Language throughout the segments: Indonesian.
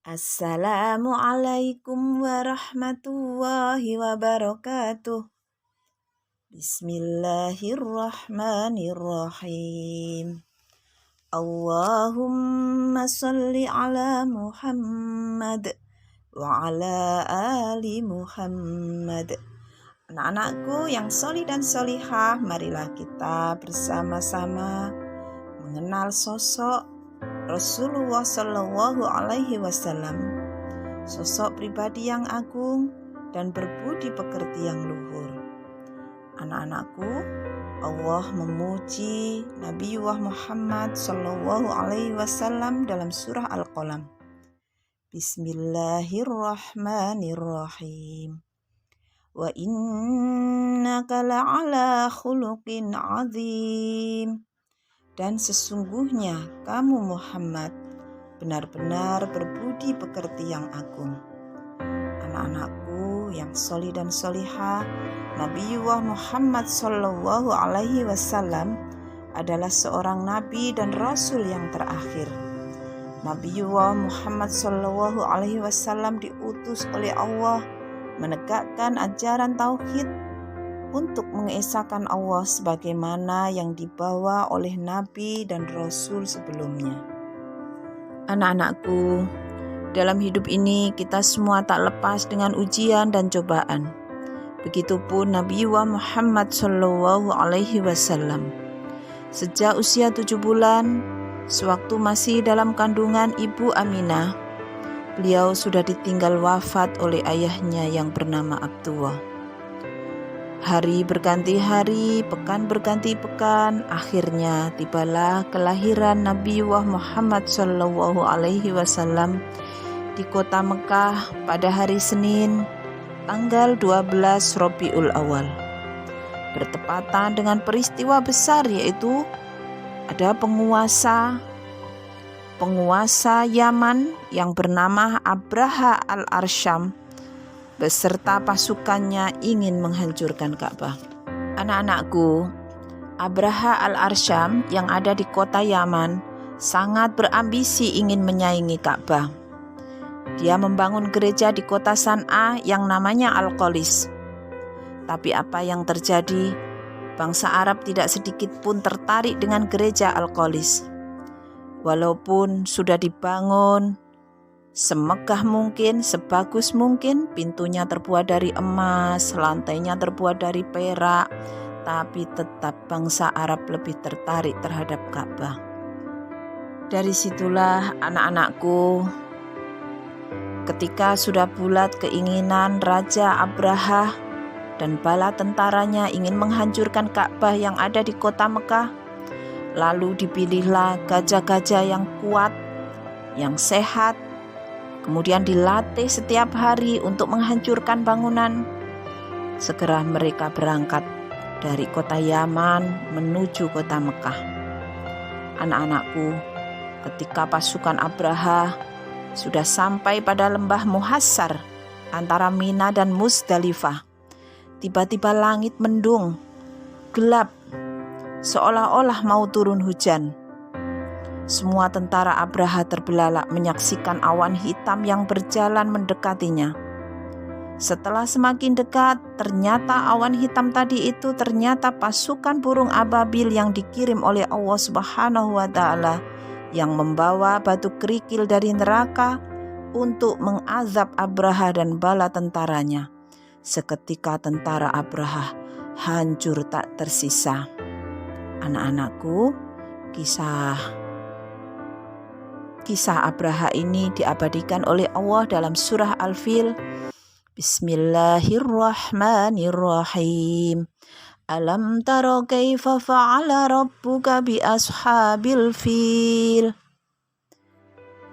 Assalamualaikum warahmatullahi wabarakatuh. Bismillahirrahmanirrahim. Allahumma salli ala Muhammad wa ala ali Muhammad. Anak-anakku yang sholih dan sholihah, marilah kita bersama-sama mengenal sosok Rasulullah Shallallahu Alaihi Wasallam, sosok pribadi yang agung dan berbudi pekerti yang luhur. Anak-anakku, Allah memuji Nabiullah Muhammad Shallallahu Alaihi Wasallam dalam surah Al-Qalam. Bismillahirrahmanirrahim. Wa innaka la'ala khuluqin azim. Dan sesungguhnya kamu Muhammad benar-benar berbudi pekerti yang agung. Anak-anakku yang sholih dan sholihah, Nabiullah Muhammad Sallallahu Alaihi Wasallam adalah seorang nabi dan rasul yang terakhir. Nabiullah Muhammad Sallallahu Alaihi Wasallam diutus oleh Allah menegakkan ajaran tauhid untuk mengesahkan Allah sebagaimana yang dibawa oleh Nabi dan Rasul sebelumnya. Anak-anakku, dalam hidup ini kita semua tak lepas dengan ujian dan cobaan. Begitupun Nabiullah Muhammad Shallallahu Alaihi Wasallam. Sejak usia 7 bulan, sewaktu masih dalam kandungan Ibu Aminah, beliau sudah ditinggal wafat oleh ayahnya yang bernama Abdullah. Hari berganti hari, pekan berganti pekan, akhirnya tibalah kelahiran Nabiullah Muhammad Shallallahu Alaihi Wasallam di kota Mekah pada hari Senin, tanggal 12 Rabiul Awal. Bertepatan dengan peristiwa besar, yaitu ada penguasa Yaman yang bernama Abraha al-Arsyam beserta pasukannya ingin menghancurkan Ka'bah. Anak-anakku, Abraha al-Arsyam yang ada di kota Yaman sangat berambisi ingin menyaingi Ka'bah. Dia membangun gereja di kota San'a yang namanya Al-Qolis. Tapi apa yang terjadi? Bangsa Arab tidak sedikit pun tertarik dengan gereja Al-Qolis. Walaupun sudah dibangun semegah mungkin, sebagus mungkin, pintunya terbuat dari emas, lantainya terbuat dari perak, tapi tetap bangsa Arab lebih tertarik terhadap Ka'bah. Dari situlah anak-anakku, ketika sudah bulat keinginan Raja Abraha dan bala tentaranya ingin menghancurkan Ka'bah yang ada di kota Mekah, lalu dipilihlah gajah-gajah yang kuat, yang sehat, kemudian dilatih setiap hari untuk menghancurkan bangunan. Segera mereka berangkat dari kota Yaman menuju kota Mekah. Anak-anakku, ketika pasukan Abraha sudah sampai pada lembah Muhassar antara Mina dan Muzdalifah, tiba-tiba langit mendung, gelap, seolah-olah mau turun hujan. Semua tentara Abraha terbelalak menyaksikan awan hitam yang berjalan mendekatinya. Setelah semakin dekat, ternyata awan hitam tadi itu ternyata pasukan burung ababil yang dikirim oleh Allah Subhanahu wa Ta'ala yang membawa batu kerikil dari neraka untuk mengazab Abraha dan bala tentaranya. Seketika tentara Abraha hancur tak tersisa. Anak-anakku, Kisah Abraha ini diabadikan oleh Allah dalam surah Al-Fil. Bismillahirrahmanirrahim. Alam tara kaifa fa'ala rabbuka bi ashabil fil.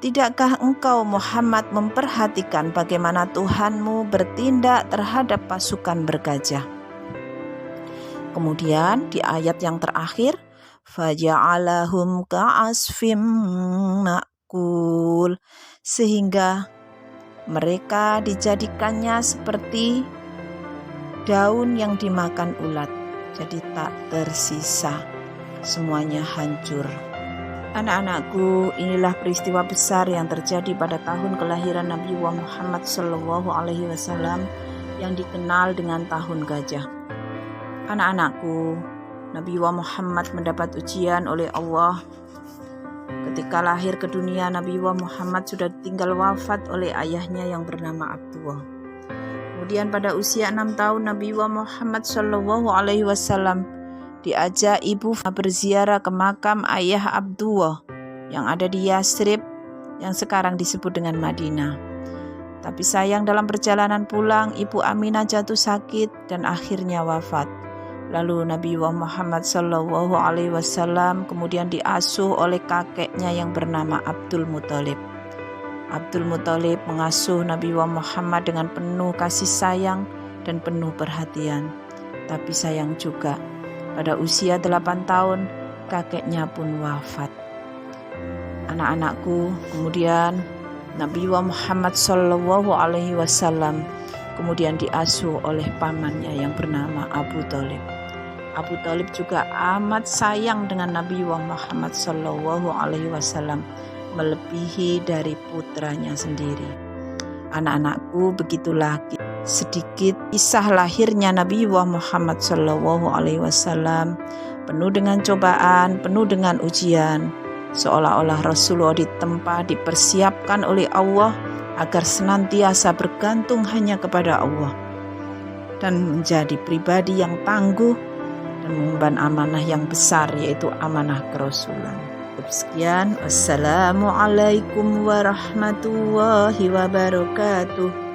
Tidakkah engkau Muhammad memperhatikan bagaimana Tuhanmu bertindak terhadap pasukan bergajah? Kemudian di ayat yang terakhir, faja'alahum ka'asfim ma'kul, sehingga mereka dijadikannya seperti daun yang dimakan ulat, jadi tak tersisa, semuanya hancur. Anak-anakku, inilah peristiwa besar yang terjadi pada tahun kelahiran Nabi Muhammad SAW yang dikenal dengan tahun gajah. Anak-anakku, Nabi Muhammad mendapat ujian oleh Allah. Ketika lahir ke dunia, Nabi Muhammad sudah ditinggal wafat oleh ayahnya yang bernama Abdullah. Kemudian pada usia 6 tahun, Nabi Muhammad SAW diajak ibu berziarah ke makam ayah Abdullah yang ada di Yasrib yang sekarang disebut dengan Madinah. Tapi sayang dalam perjalanan pulang, ibu Aminah jatuh sakit dan akhirnya wafat. Lalu Nabi Muhammad SAW kemudian diasuh oleh kakeknya yang bernama Abdul Muthalib. Abdul Muthalib mengasuh Nabi Muhammad dengan penuh kasih sayang dan penuh perhatian. Tapi sayang juga, pada usia 8 tahun kakeknya pun wafat. Anak-anakku, kemudian Nabi Muhammad SAW kemudian diasuh oleh pamannya yang bernama Abu Thalib. Abu Thalib juga amat sayang dengan Nabi Muhammad SAW, melebihi dari putranya sendiri. Anak-anakku, begitulah sedikit kisah lahirnya Nabi Muhammad SAW, penuh dengan cobaan, penuh dengan ujian, seolah-olah Rasulullah ditempa, dipersiapkan oleh Allah agar senantiasa bergantung hanya kepada Allah dan menjadi pribadi yang tangguh dan mengemban amanah yang besar, yaitu amanah kerasulan. Sekian, wassalamualaikum warahmatullahi wabarakatuh.